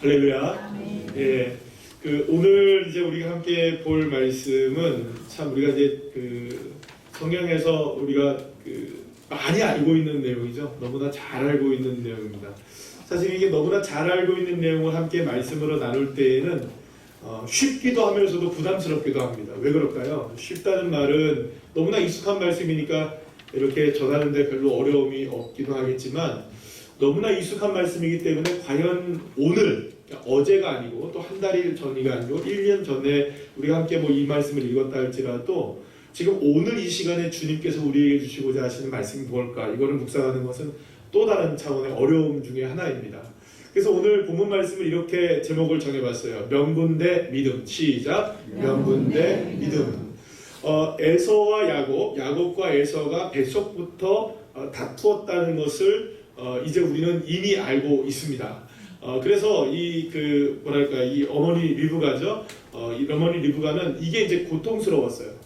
할렐루야. 예. 오늘 이제 우리가 함께 볼 말씀은 참 우리가 이제 성경에서 우리가 많이 알고 있는 내용이죠. 너무나 잘 알고 있는 내용입니다. 사실 이게 너무나 잘 알고 있는 내용을 함께 말씀으로 나눌 때에는 쉽기도 하면서도 부담스럽기도 합니다. 왜 그럴까요? 쉽다는 말은 너무나 익숙한 말씀이니까 이렇게 전하는데 별로 어려움이 없기도 하겠지만 너무나 익숙한 말씀이기 때문에 과연 오늘, 어제가 아니고 또 한 달 전이가 아니고 1년 전에 우리가 함께 이 말씀을 읽었다 할지라도 지금 오늘 이 시간에 주님께서 우리에게 주시고자 하시는 말씀이 뭘까? 이거를 묵상하는 것은 또 다른 차원의 어려움 중에 하나입니다. 그래서 오늘 본문 말씀을 이렇게 제목을 정해봤어요. 명분 대 믿음. 시작. 명분 대 믿음. 에서와 야곱과 에서가 뱃속부터 다투었다는 것을 이제 우리는 이미 알고 있습니다. 그래서 이 어머니 리브가죠. 이 어머니 리브가는 이게 이제 고통스러웠어요.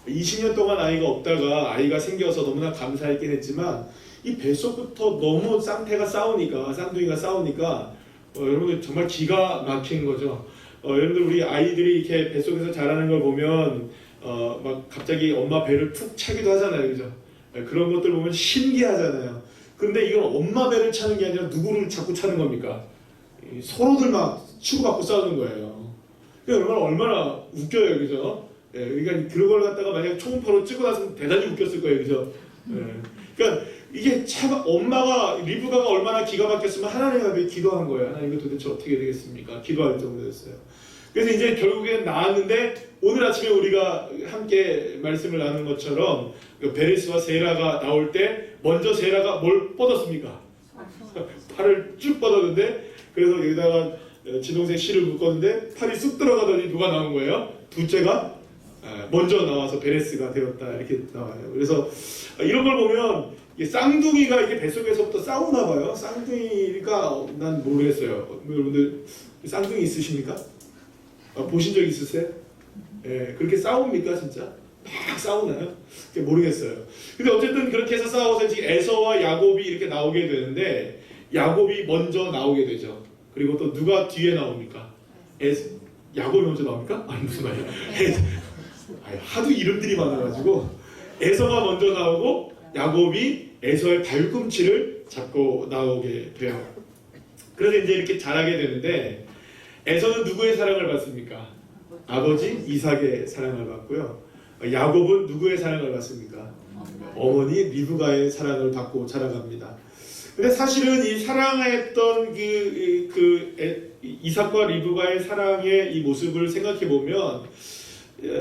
20년 동안 아이가 없다가 아이가 생겨서 너무나 감사했긴 했지만 이 뱃속부터 너무 쌍둥이가 싸우니까 여러분들 정말 기가 막힌 거죠. 여러분들 우리 아이들이 이렇게 뱃속에서 자라는 걸 보면 막 갑자기 엄마 배를 푹 차기도 하잖아요, 그죠? 그런 것들 보면 신기하잖아요. 근데 이건 엄마 배를 차는 게 아니라 누구를 자꾸 차는 겁니까? 서로들 막 치고받고 싸우는 거예요. 그러니까 얼마나 웃겨요, 그죠? 그러니까 그런 걸 갖다가 만약 초음파로 찍어 놨으면 대단히 웃겼을 거예요, 그죠? 그러니까 이게 참 엄마가 리브가가 얼마나 기가 막혔으면 하나님 앞에 기도한 거예요. 하나님 이거 도대체 어떻게 되겠습니까? 기도할 정도였어요. 그래서 이제 결국엔 나왔는데 오늘 아침에 우리가 함께 말씀을 나눈 것처럼 베레스와 세라가 나올 때 먼저 세라가 뭘 뻗었습니까? 팔을 쭉 뻗었는데 그래서 여기다가 진동생 실을 묶었는데 팔이 쑥 들어가더니 누가 나온 거예요? 둘째가 먼저 나와서 베레스가 되었다 이렇게 나와요. 그래서 이런 걸 보면 쌍둥이가 이렇게 뱃속에서부터 싸우나 봐요. 쌍둥이가 난 모르겠어요. 여러분들 쌍둥이 있으십니까? 보신 적 있으세요? 그렇게 싸웁니까 진짜? 막 싸우나요? 모르겠어요. 근데 어쨌든 그렇게 해서 싸워서 지금 에서와 야곱이 이렇게 나오게 되는데 야곱이 먼저 나오게 되죠. 그리고 또 누가 뒤에 나옵니까? 야곱이 먼저 나옵니까? 아니 무슨 말이야? 하도 이름들이 많아가지고 에서가 먼저 나오고 야곱이 에서의 발꿈치를 잡고 나오게 돼요. 그래서 이제 이렇게 자라게 되는데 에서는 누구의 사랑을 받습니까? 아버지 이삭의 사랑을 받고요. 야곱은 누구의 사랑을 받습니까? 어머니 리브가의 사랑을 받고 자라갑니다. 근데 사실은 이 사랑했던 이삭과 리브가의 사랑의 이 모습을 생각해 보면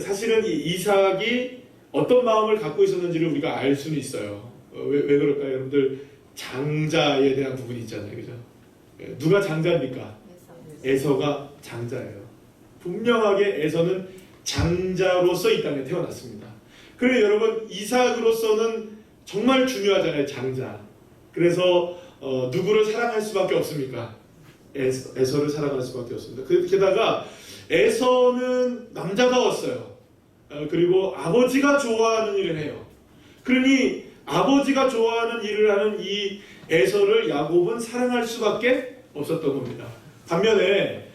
사실은 이 이삭이 어떤 마음을 갖고 있었는지를 우리가 알 수는 있어요. 왜 그럴까요? 여러분들 장자에 대한 부분이 있잖아요, 그죠? 누가 장자입니까? 에서가 장자예요. 분명하게 에서는 장자로서 이 땅에 태어났습니다. 그런데 여러분 이삭으로서는 정말 중요하잖아요, 장자. 그래서 누구를 사랑할 수밖에 없습니까? 에서를 사랑할 수밖에 없습니다. 게다가 에서는 남자다웠어요. 그리고 아버지가 좋아하는 일을 해요. 그러니 아버지가 좋아하는 일을 하는 이 에서를 야곱은 사랑할 수밖에 없었던 겁니다. 반면에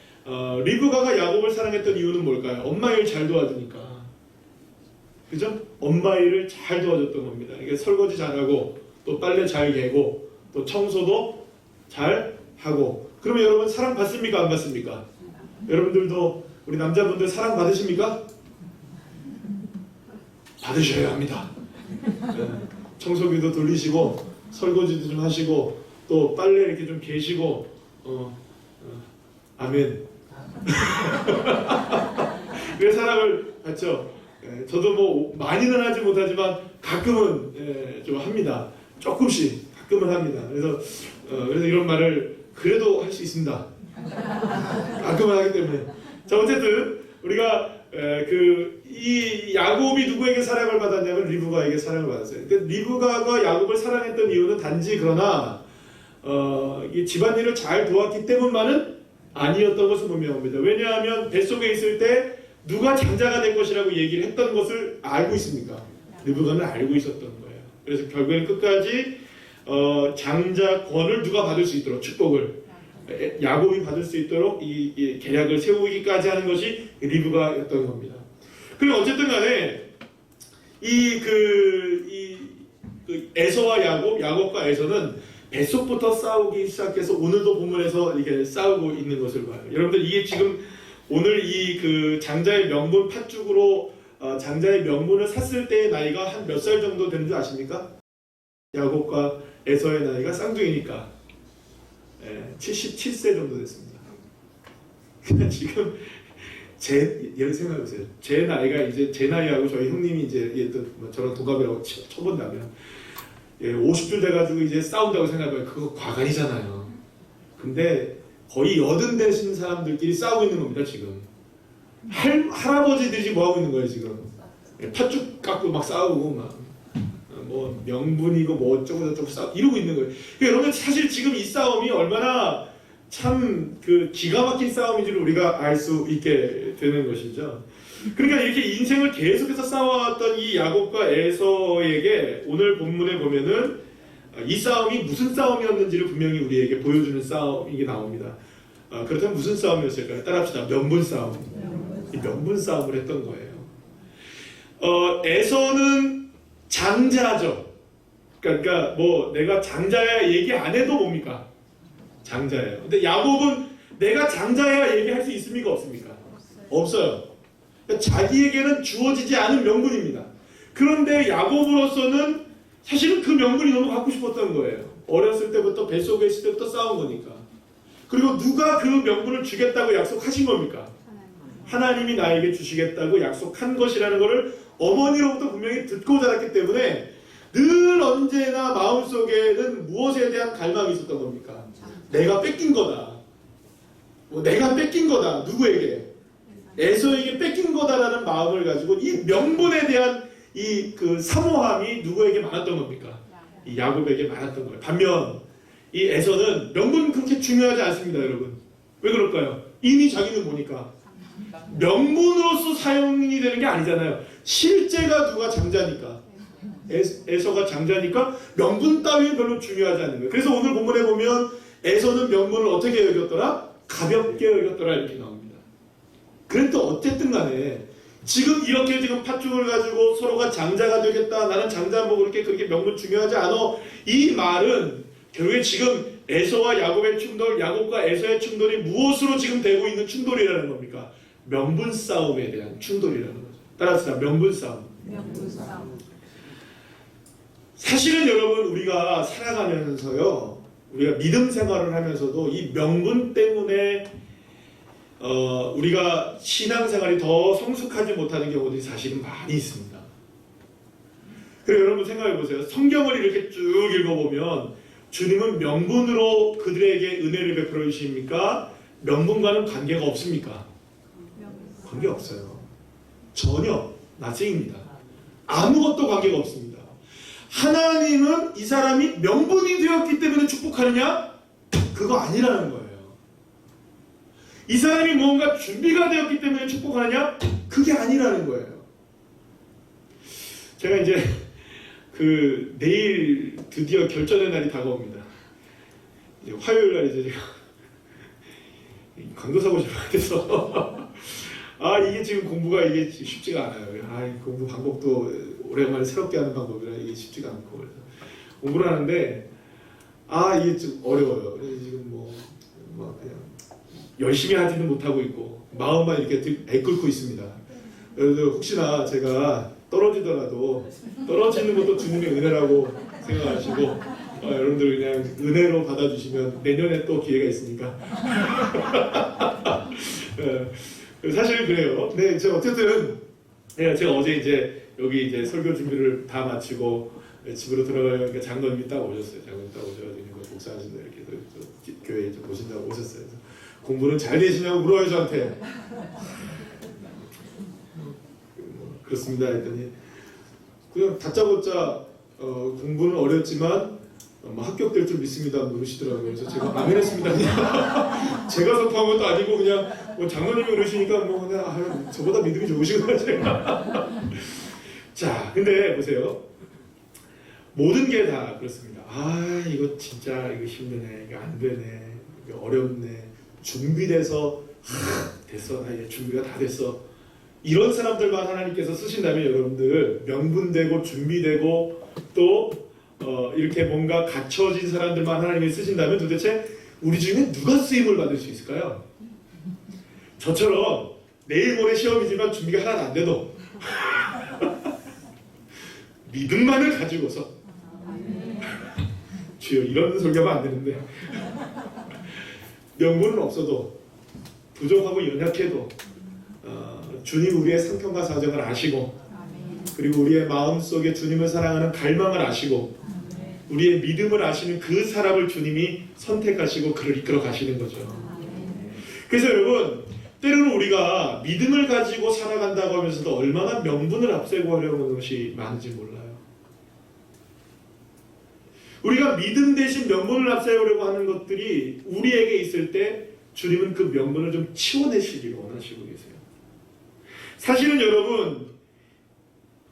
리브가가 야곱을 사랑했던 이유는 뭘까요? 엄마 일 잘 도와주니까. 그죠? 엄마 일을 잘 도와줬던 겁니다. 이게 설거지 잘하고 또 빨래 잘 개고 또 청소도 잘 하고. 그러면 여러분 사랑 받습니까? 안 받습니까? 여러분들도 우리 남자분들 사랑 받으십니까? 받으셔야 합니다. 청소기도 돌리시고 설거지도 좀 하시고 또 빨래 이렇게 좀 개시고 아멘. 그 사랑을 받죠. 저도 많이는 하지 못하지만 가끔은 좀 합니다. 조금씩 가끔은 합니다. 그래서 이런 말을 그래도 할 수 있습니다. 가끔은 하기 때문에. 자, 어쨌든 우리가 이 야곱이 누구에게 사랑을 받았냐면 리브가에게 사랑을 받았어요. 근데 리브가가 야곱을 사랑했던 이유는 단지 그러나 이 집안일을 잘 도왔기 때문만은 아니었던 것을 분명합니다. 왜냐하면 뱃속에 있을 때 누가 장자가 될 것이라고 얘기를 했던 것을 알고 있습니까? 리브가는 알고 있었던 거예요. 그래서 결국에는 끝까지 장자권을 누가 받을 수 있도록 축복을 야곱이 받을 수 있도록 이 계략을 세우기까지 하는 것이 리브가였던 겁니다. 그리고 어쨌든 간에 에서와 야곱과 에서는 뱃속부터 싸우기 시작해서 오늘도 본문에서 이렇게 싸우고 있는 것을 봐요. 여러분들 이게 지금 오늘 장자의 명분 팥죽으로 장자의 명분을 샀을 때의 나이가 한 몇 살 정도 되는 줄 아십니까? 야곱과 에서의 나이가 쌍둥이니까 77세 정도 됐습니다. 그냥 지금 예를 생각해보세요. 제 나이가 이제 제 나이하고 저희 형님이 이제 저랑 동갑이라고 쳐본다면 50줄 돼가지고 이제 싸운다고 생각하면 그거 과간이잖아요. 근데 거의 80 되신 사람들끼리 싸우고 있는 겁니다 지금. 할아버지들이 뭐 하고 있는 거예요 지금. 팥죽 갖고 막 싸우고 막 뭐 명분이고 뭐 어쩌고 저쩌고 싸우고 이러고 있는 거예요. 그러니까 여러분 사실 지금 이 싸움이 얼마나 참 기가 막힌 싸움인지를 우리가 알 수 있게 되는 것이죠. 그러니까 이렇게 인생을 계속해서 싸워왔던 이 야곱과 에서에게 오늘 본문에 보면은 이 싸움이 무슨 싸움이었는지를 분명히 우리에게 보여주는 싸움이 나옵니다. 그렇다면 무슨 싸움이었을까요? 따라합시다. 명분 싸움. 이 명분 싸움을 했던 거예요. 에서는 장자죠. 그러니까 뭐 내가 장자야 얘기 안 해도 뭡니까? 장자예요. 근데 야곱은 내가 장자야 얘기할 수 있습니까? 없습니까? 없어요. 그러니까 자기에게는 주어지지 않은 명분입니다. 그런데 야곱으로서는 사실은 그 명분이 너무 갖고 싶었던 거예요. 어렸을 때부터 뱃속에 있을 때부터 싸운 거니까. 그리고 누가 그 명분을 주겠다고 약속하신 겁니까? 하나님이 나에게 주시겠다고 약속한 것이라는 것을 어머니로부터 분명히 듣고 자랐기 때문에 늘 언제나 마음속에는 무엇에 대한 갈망이 있었던 겁니까? 내가 뺏긴 거다. 내가 뺏긴 거다. 누구에게? 에서에게 뺏긴 거다라는 마음을 가지고 이 명분에 대한 사모함이 누구에게 많았던 겁니까? 이 야곱에게 많았던 거예요. 반면 이 에서는 명분 그렇게 중요하지 않습니다, 여러분. 왜 그럴까요? 이미 자기는 뭐니까? 명분으로서 사용이 되는 게 아니잖아요. 실제가 누가 장자니까. 에서가 장자니까 명분 따위는 별로 중요하지 않는 거예요. 그래서 오늘 본문에 보면 에서는 명분을 어떻게 여겼더라? 가볍게 여겼더라 이렇게 나옵니다. 그래도 어쨌든 간에 지금 이렇게 팥죽을 가지고 서로가 장자가 되겠다. 나는 장자 뭐 그렇게 명분 중요하지 않아. 이 말은 결국에 지금 에서와 야곱의 충돌, 야곱과 에서의 충돌이 무엇으로 지금 되고 있는 충돌이라는 겁니까? 명분 싸움에 대한 충돌이라는 거죠. 따라서 명분 싸움. 명분 싸움. 사실은 여러분 우리가 살아가면서요, 우리가 믿음 생활을 하면서도 이 명분 때문에 우리가 신앙생활이 더 성숙하지 못하는 경우들이 사실은 많이 있습니다. 그리고 여러분 생각해 보세요. 성경을 이렇게 쭉 읽어보면 주님은 명분으로 그들에게 은혜를 베풀어 주십니까? 명분과는 관계가 없습니까? 관계 없어요. 전혀 나중입니다. 아무것도 관계가 없습니다. 하나님은 이 사람이 명분이 되었기 때문에 축복하느냐? 그거 아니라는 거예요. 이 사람이 뭔가 준비가 되었기 때문에 축복하느냐? 그게 아니라는 거예요. 제가 이제 내일 드디어 결전의 날이 다가옵니다. 이제 화요일 날 이제 제가 강도사고 싶어야 돼서 이게 지금 공부가 이게 쉽지가 않아요. 공부 방법도 오랜만에 새롭게 하는 방법이라 이게 쉽지가 않고 그래서 공부를 하는데 이게 좀 어려워요. 그래서 지금 뭐 그냥 열심히 하지는 못하고 있고 마음만 이렇게 애끓고 있습니다. 그래서 혹시나 제가 떨어지더라도 떨어지는 것도 주님의 은혜라고 생각하시고 여러분들 그냥 은혜로 받아주시면 내년에 또 기회가 있으니까 사실 그래요. 네, 제가 어쨌든 제가 어제 이제 여기 이제 설교 준비를 다 마치고 집으로 들어가니까 장로님이 딱 오셨어요. 장로님 딱 오셔가지고 목사하신다 이렇게 교회 이제 보신다고 오셨어요. 그래서 공부는 잘 되시냐고 물어요 저한테. 그렇습니다 했더니 그냥 다짜고짜 공부는 어렵지만 합격될 줄 믿습니다 물으시더라고요. 그래서 제가 아멘했습니다. 제가 선포한 것도 아니고 그냥 장로님이 그러시니까 그냥 저보다 믿음이 좋으시구나 제가. 자, 근데 보세요. 모든 게 다 그렇습니다. 이거 진짜 이거 힘드네, 이거 안 되네, 어렵네. 준비돼서 됐어. 나 이제 준비가 다 됐어. 이런 사람들만 하나님께서 쓰신다면 여러분들 명분되고 준비되고 또 이렇게 뭔가 갖춰진 사람들만 하나님이 쓰신다면 도대체 우리 중에 누가 쓰임을 받을 수 있을까요? 저처럼 내일 모레 시험이지만 준비가 하나도 안 돼도 믿음만을 가지고서 주여 이런 설교하면 안 되는데 명분은 없어도 부족하고 연약해도 주님 우리의 상편과 사정을 아시고 그리고 우리의 마음속에 주님을 사랑하는 갈망을 아시고 우리의 믿음을 아시는 그 사람을 주님이 선택하시고 그를 이끌어 가시는 거죠. 그래서 여러분 때로는 우리가 믿음을 가지고 살아간다고 하면서도 얼마나 명분을 앞세고 하려는 것이 많은지 몰라요. 우리가 믿음 대신 명분을 앞세우려고 하는 것들이 우리에게 있을 때 주님은 그 명분을 좀 치워내시기를 원하시고 계세요. 사실은 여러분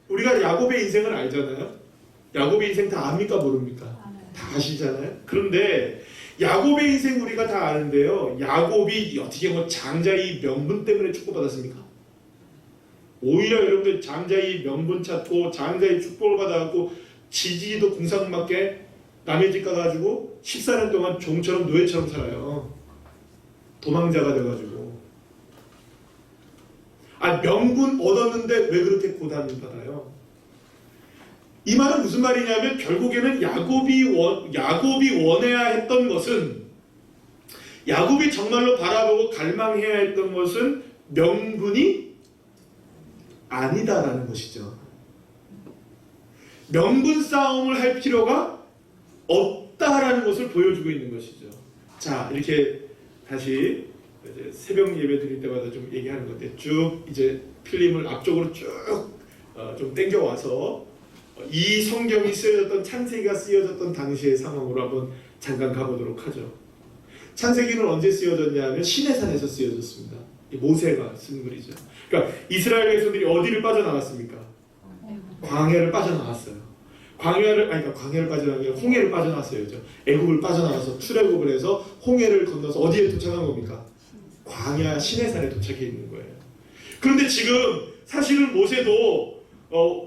우리가 야곱의 인생을 알잖아요. 야곱의 인생 다 압니까 모릅니까? 다 아시잖아요. 그런데 야곱의 인생 우리가 다 아는데요. 야곱이 어떻게 장자의 명분 때문에 축복받았습니까? 오히려 여러분들 장자의 명분 찾고 장자의 축복을 받아갖고 지지도 궁상맞게 남의 집 가가지고 14년 동안 종처럼 노예처럼 살아요. 도망자가 돼가지고. 명분 얻었는데 왜 그렇게 고단을 받아요? 이 말은 무슨 말이냐면 결국에는 야곱이 원해야 했던 것은 야곱이 정말로 바라보고 갈망해야 했던 것은 명분이 아니다라는 것이죠. 명분 싸움을 할 필요가 없다라는 것을 보여주고 있는 것이죠. 자, 이렇게 다시 이제 새벽 예배 드릴 때마다 좀 얘기하는 건데 쭉 이제 필름을 앞쪽으로 쭉 좀 당겨와서 이 성경이 쓰여졌던 창세기가 쓰여졌던 당시의 상황으로 한번 잠깐 가보도록 하죠. 창세기는 언제 쓰여졌냐면 시내산에서 쓰여졌습니다. 모세가 쓴 글이죠. 그러니까 이스라엘 백성들이 어디를 빠져나갔습니까? 광야를 빠져나갔어요. 광야를 빠져나간 게 홍해를 빠져나갔어요. 애굽을 빠져나가서 출애굽을 해서 홍해를 건너서 어디에 도착한 겁니까? 광야 시내산에 도착해 있는 거예요. 그런데 지금 사실은 모세도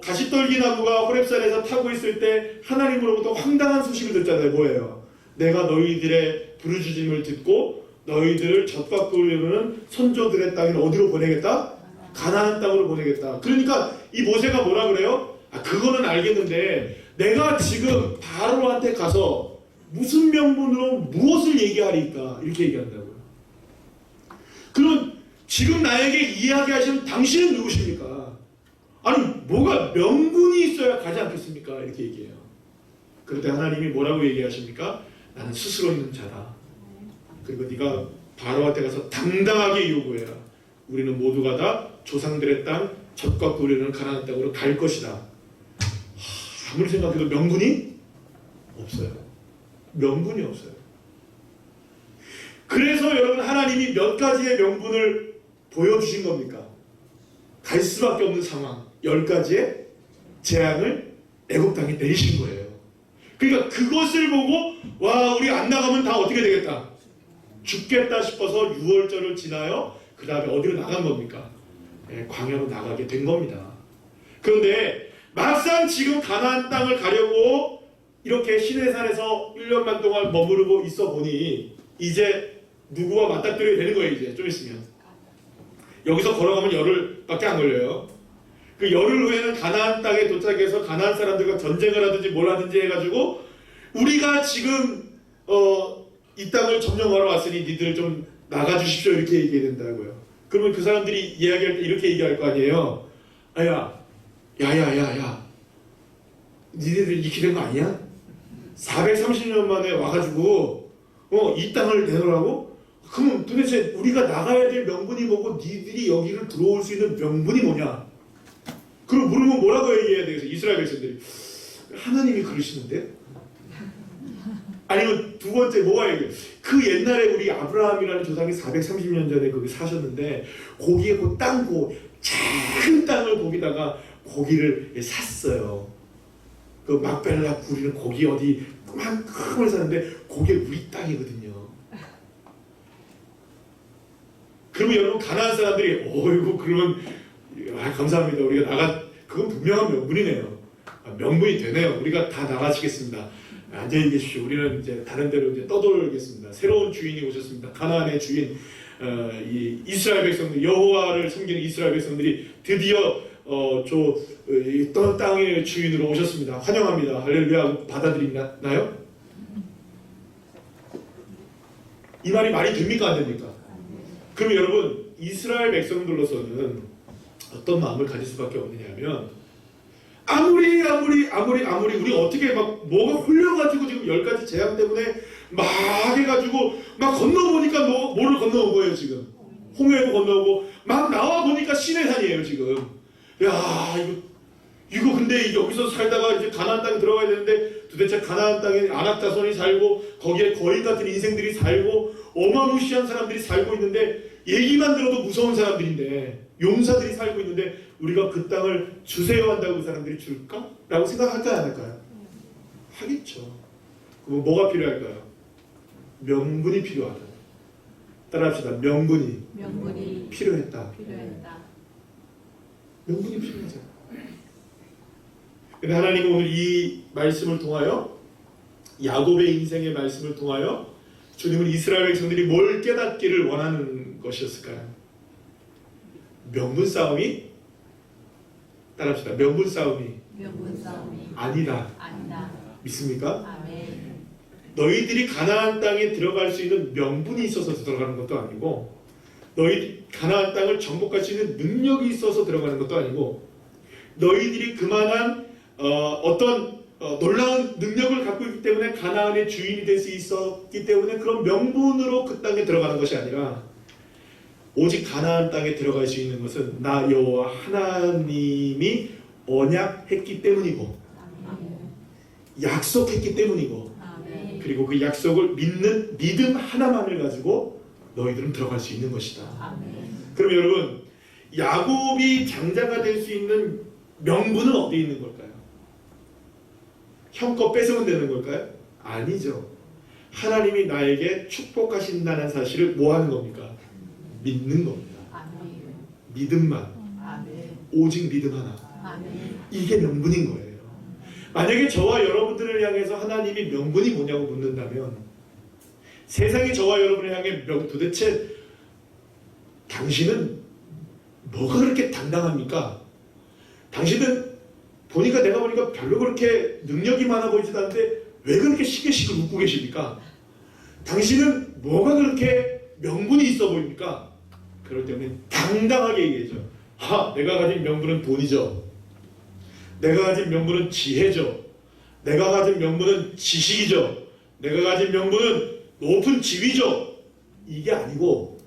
가시떨기 나무가 호렙산에서 타고 있을 때 하나님으로부터 황당한 소식을 듣잖아요. 뭐예요? 내가 너희들의 부르짖음을 듣고 너희들을 젖과 꿀을 이루는 선조들의 땅을 어디로 보내겠다? 가나안 땅으로 보내겠다. 그러니까 이 모세가 뭐라 그래요? 그거는 알겠는데 내가 지금 바로한테 가서 무슨 명분으로 무엇을 얘기하리까? 이렇게 얘기한다고요. 그럼 지금 나에게 이야기하시는 당신은 누구십니까? 아니 뭐가 명분이 있어야 가지 않겠습니까? 이렇게 얘기해요. 그런데 하나님이 뭐라고 얘기하십니까? 나는 스스로 있는 자다. 그리고 네가 바로한테 가서 당당하게 요구해라. 우리는 모두가 다 조상들의 땅 젖과 꿀이 흐르는 가나안 땅으로 갈 것이다. 아무리 생각해도 명분이 없어요. 명분이 없어요. 그래서 여러분 하나님이 몇 가지의 명분을 보여주신 겁니까? 갈 수밖에 없는 상황 10가지의 재앙을 애굽 땅에 내리신 거예요. 그러니까 그것을 보고 와 우리 안 나가면 다 어떻게 되겠다 죽겠다 싶어서 6월절을 지나요. 그 다음에 어디로 나간 겁니까? 광야로 나가게 된 겁니다. 그런데 막상 지금 가나안 땅을 가려고 이렇게 시내산에서 1년만 동안 머무르고 있어 보니 이제 누구와 맞닥뜨려야 되는 거예요. 이제 좀 있으면 여기서 걸어가면 열흘밖에 안 걸려요. 그 열흘 후에는 가나안 땅에 도착해서 가나안 사람들과 전쟁을 하든지 뭘 하든지 해가지고 우리가 지금 이 땅을 점령하러 왔으니 니들 좀 나가주십시오 이렇게 얘기해야 된다고요. 그러면 그 사람들이 이야기할 때 이렇게 얘기할 거 아니에요. 야야야야 니네들 이렇게 된 거 아니야? 430년 만에 와가지고 이 땅을 내놓으라고? 그럼 도대체 우리가 나가야 될 명분이 뭐고 니들이 여기를 들어올 수 있는 명분이 뭐냐? 그럼 물으면 뭐라고 얘기해야 되겠어? 이스라엘 백성들이 하나님이 그러시는데? 아니면 두 번째 뭐가 얘기해? 그 옛날에 우리 아브라함이라는 조상이 430년 전에 거기 사셨는데 거기에 그 땅고 작은 땅을 거기다가 고기를 샀어요. 그 막벨라 구리는 고기 어디 그만큼을 사는데 그게 우리 땅이거든요. 그러면 여러분 가나안 사람들이 어이구 그러면 감사합니다. 우리가 그건 분명한 명분이네요. 명분이 되네요. 우리가 다 나가시겠습니다. 안녕히 계십시오. 우리는 이제 다른 데로 이제 떠돌겠습니다. 새로운 주인이 오셨습니다. 가나안의 주인, 이 이스라엘 백성들, 여호와를 섬기는 이스라엘 백성들이 드디어 이 땅의 주인으로 오셨습니다. 환영합니다. 할렐루야. 받아들이나요? 이 말이 됩니까? 안 됩니까? 그럼 여러분 이스라엘 백성들로서는 어떤 마음을 가질 수밖에 없느냐면 아무리 우리 어떻게 막 뭐가 홀려가지고 지금 10가지 재앙 때문에 막 해가지고 막 건너보니까 뭐를 건너온 거예요 지금. 홍해도 건너오고 막 나와 보니까 시내산이에요 지금. 야 이거 근데 여기서 살다가 이제 가나안 땅에 들어가야 되는데 도대체 가나안 땅에 아낙 자손이 살고 거기에 거인 같은 인생들이 살고 어마무시한 사람들이 살고 있는데 얘기만 들어도 무서운 사람들인데 용사들이 살고 있는데 우리가 그 땅을 주세요 한다고 그 사람들이 줄까? 라고 생각할까요? 안 할까요? 하겠죠. 그럼 뭐가 필요할까요? 명분이 필요하다. 따라합시다. 명분이 필요했다. 명분이 필요하죠. 근데 하나님은 오늘 이 말씀을 통하여 야곱의 인생의 말씀을 통하여 주님은 이스라엘 백성들이 뭘 깨닫기를 원하는 것이었을까요? 명분 싸움이 따라합시다. 명분 싸움이 아니다. 믿습니까? 아멘. 너희들이 가나안 땅에 들어갈 수 있는 명분이 있어서 들어가는 것도 아니고 너희 가나안 땅을 정복할 수 있는 능력이 있어서 들어가는 것도 아니고 너희들이 그만한 놀라운 능력을 갖고 있기 때문에 가나안의 주인이 될 수 있었기 때문에 그런 명분으로 그 땅에 들어가는 것이 아니라 오직 가나안 땅에 들어갈 수 있는 것은 나 여호와 하나님이 언약했기 때문이고 약속했기 때문이고 그리고 그 약속을 믿는 믿음 하나만을 가지고 너희들은 들어갈 수 있는 것이다. 그럼 여러분 야곱이 장자가 될 수 있는 명분은 어디에 있는 걸까요? 형껏 뺏으면 되는 걸까요? 아니죠. 하나님이 나에게 축복하신다는 사실을 뭐 하는 겁니까? 믿는 겁니다. 믿음만. 오직 믿음 하나. 이게 명분인 거예요. 만약에 저와 여러분들을 향해서 하나님이 명분이 뭐냐고 묻는다면 세상이 저와 여러분을 향해 도대체 당신은 뭐가 그렇게 당당합니까? 당신은 내가 보니까 별로 그렇게 능력이 많아 보이지도 않는데 왜 그렇게 시끌시끌 웃고 계십니까? 당신은 뭐가 그렇게 명분이 있어 보입니까? 그럴 때는 당당하게 얘기해줘. 내가 가진 명분은 돈이죠. 내가 가진 명분은 지혜죠. 내가 가진 명분은 지식이죠. 내가 가진 명분은 높은 지위죠. 이게 아니고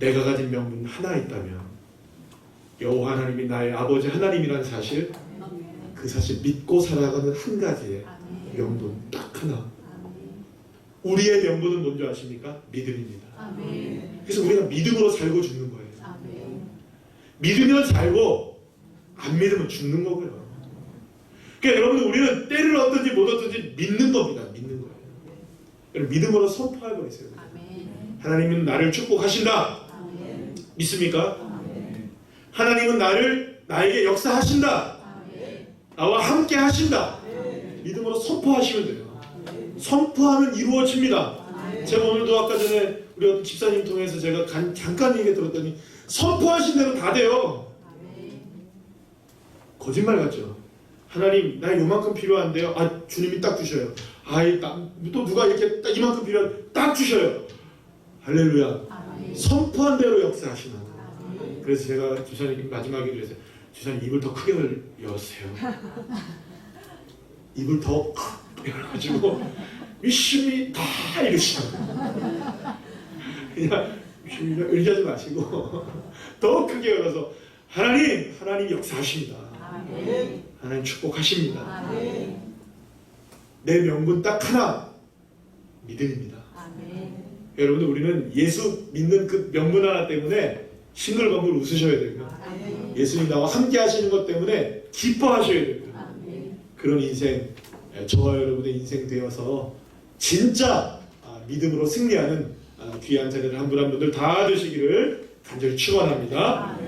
내가 가진 명분 하나 있다면 여호와 하나님이 나의 아버지 하나님이라는 사실, 그 사실 믿고 살아가는 한 가지의 명분 딱 하나. 우리의 명분은 뭔지 아십니까? 믿음입니다. 그래서 우리가 믿음으로 살고 죽는 거예요. 믿으면 살고 안 믿으면 죽는 거고요. 그러니까 여러분 우리는 때를 얻든지 못 얻든지 믿는 겁니다. 믿는 거예요. 그럼 믿음으로 선포해버리세요. 하나님은 나를 축복하신다. 믿습니까? 하나님은 나에게 역사하신다. 나와 함께 하신다. 믿음으로 선포하시면 돼요. 선포하면 이루어집니다. 제가 오늘도 아까 전에 우리 어떤 집사님 통해서 제가 잠깐 얘기 들었더니 선포하신 대로 다 돼요. 거짓말 같죠? 하나님 나 요만큼 필요한데요. 주님이 딱 주셔요. 또 누가 이렇게 딱 이만큼 딱 주셔요. 할렐루야. 선포한 대로 역사하시는. 그래서 제가 주사님 마지막에 그랬어요. 주사님 입을 더 크게 열었어요. 입을 더 크게 열어가지고 열심히 다 이러시는. 그냥 의지하지 마시고 더 크게 열어서 하나님 역사하십니다. 하나님 축복하십니다. 내 명분 딱 하나, 믿음입니다. 여러분들 우리는 예수 믿는 그 명분 하나 때문에 싱글벙글 웃으셔야 되고요. 예수님 나와 함께 하시는 것 때문에 기뻐하셔야 되고요. 그런 인생, 저와 여러분의 인생 되어서 진짜 믿음으로 승리하는 귀한 자녀들 한 분 한 분들 다 되시기를 간절히 축원합니다.